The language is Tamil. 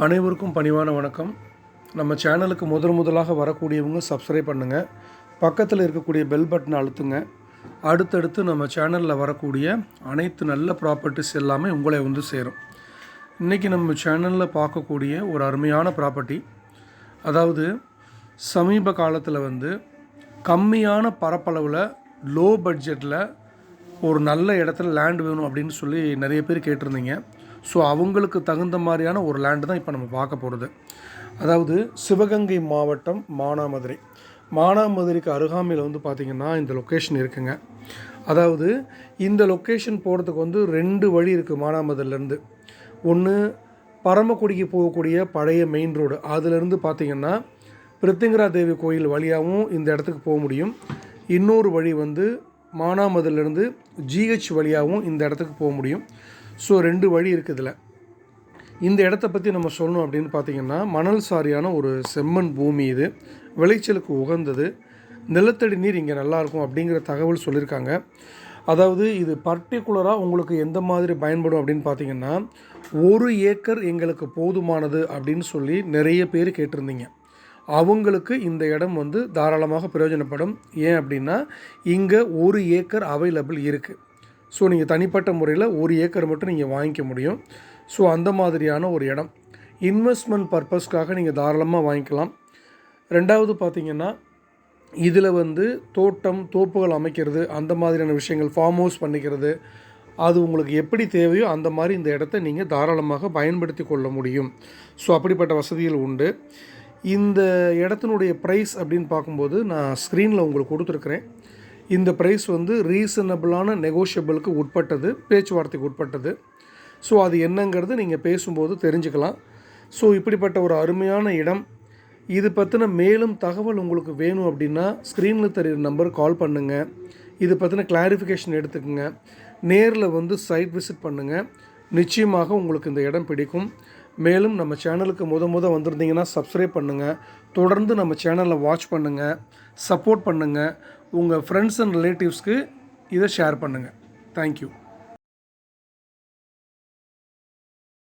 அனைவருக்கும் பணிவான வணக்கம். நம்ம சேனலுக்கு முதலாக வரக்கூடியவங்க சப்ஸ்கிரைப் பண்ணுங்கள். பக்கத்தில் இருக்கக்கூடிய பெல் பட்டனை அழுத்துங்க. அடுத்தடுத்து நம்ம சேனலில் வரக்கூடிய அனைத்து நல்ல ப்ராப்பர்ட்டிஸ் எல்லாமே உங்களை வந்து சேரும். இன்றைக்கி நம்ம சேனலில் பார்க்கக்கூடிய ஒரு அருமையான ப்ராப்பர்ட்டி, அதாவது சமீப காலத்தில் வந்து கம்மியான பரப்பளவில் லோ பட்ஜெட்டில் ஒரு நல்ல இடத்துல லேண்ட் வேணும் அப்படின்னு சொல்லி நிறைய பேர் கேட்டிருந்தீங்க. ஸோ அவங்களுக்கு தகுந்த மாதிரியான ஒரு லேண்டு தான் இப்போ நம்ம பார்க்க போகிறது. அதாவது சிவகங்கை மாவட்டம் மானாமதுரைக்கு அருகாமையில் வந்து பார்த்திங்கன்னா இந்த லொக்கேஷன் இருக்குங்க. அதாவது இந்த லொக்கேஷன் போகிறதுக்கு வந்து 2 வழி இருக்குது. மானாமதுரிலேருந்து ஒன்று பரமக்குடிக்கு போகக்கூடிய பழைய மெயின் ரோடு, அதிலிருந்து பார்த்திங்கன்னா பிரித்திங்கரா தேவி கோயில் வழியாகவும் இந்த இடத்துக்கு போக முடியும். இன்னொரு வழி வந்து மானாமதுரிலேருந்து ஜிஹெச் வழியாகவும் இந்த இடத்துக்கு போக முடியும். ஸோ 2 வழி இருக்குது. இதில் இந்த இடத்த பற்றி நம்ம சொல்லணும் அப்படின்னு பார்த்திங்கன்னா, மணல் சாரியான ஒரு செம்மண் பூமி, இது விளைச்சலுக்கு உகந்தது, நிலத்தடி நீர் இங்கே நல்லாயிருக்கும் அப்படிங்கிற தகவல் சொல்லியிருக்காங்க. அதாவது இது பர்டிகுலராக உங்களுக்கு எந்த மாதிரி பயன்படும் அப்படின்னு பார்த்திங்கன்னா, 1 ஏக்கர் எங்களுக்கு போதுமானது அப்படின்னு சொல்லி நிறைய பேர் கேட்டிருந்தீங்க. அவங்களுக்கு இந்த இடம் வந்து தாராளமாக பிரயோஜனப்படும். ஏன் அப்படின்னா இங்கே 1 ஏக்கர் அவைலபிள் இருக்குது. ஸோ நீங்கள் தனிப்பட்ட முறையில் 1 ஏக்கர் மட்டும் நீங்கள் வாங்கிக்க முடியும். ஸோ அந்த மாதிரியான ஒரு இடம் இன்வெஸ்ட்மெண்ட் பர்பஸ்க்காக நீங்கள் தாராளமாக வாங்கிக்கலாம். ரெண்டாவது பார்த்திங்கன்னா, இதில் வந்து தோட்டம் தோப்புகள் அமைக்கிறது, அந்த மாதிரியான விஷயங்கள், ஃபார்ம் ஹவுஸ் பண்ணிக்கிறது, அது உங்களுக்கு எப்படி தேவையோ அந்த மாதிரி இந்த இடத்த நீங்கள் தாராளமாக பயன்படுத்தி கொள்ள முடியும். ஸோ அப்படிப்பட்ட வசதிகள் உண்டு. இந்த இடத்தினுடைய ப்ரைஸ் அப்படின்னு பார்க்கும்போது நான் ஸ்க்ரீனில் உங்களுக்கு கொடுத்துருக்குறேன். இந்த ப்ரைஸ் வந்து ரீசனபிளான நெகோஷியபிளுக்கு உட்பட்டது, பேச்சுவார்த்தைக்கு உட்பட்டது. ஸோ அது என்னங்கிறது நீங்கள் பேசும்போது தெரிஞ்சுக்கலாம். ஸோ இப்படிப்பட்ட ஒரு அருமையான இடம், இது பற்றின மேலும் தகவல் உங்களுக்கு வேணும் அப்படின்னா ஸ்க்ரீனில் தெரிகிற நம்பருக்கு கால் பண்ணுங்கள். இது பற்றின கிளாரிஃபிகேஷன் எடுத்துக்கோங்க. நேரில் வந்து சைட் விசிட் பண்ணுங்கள். நிச்சயமாக உங்களுக்கு இந்த இடம் பிடிக்கும். மேலும் நம்ம சேனலுக்கு வந்திருந்தீங்கன்னா சப்ஸ்கிரைப் பண்ணுங்கள். தொடர்ந்து நம்ம சேனலை வாட்ச் பண்ணுங்கள், சப்போர்ட் பண்ணுங்கள். உங்கள் ஃப்ரெண்ட்ஸ் அண்ட் ரிலேட்டிவ்ஸ்க்கு இதை ஷேர் பண்ணுங்கள். தேங்க்யூ.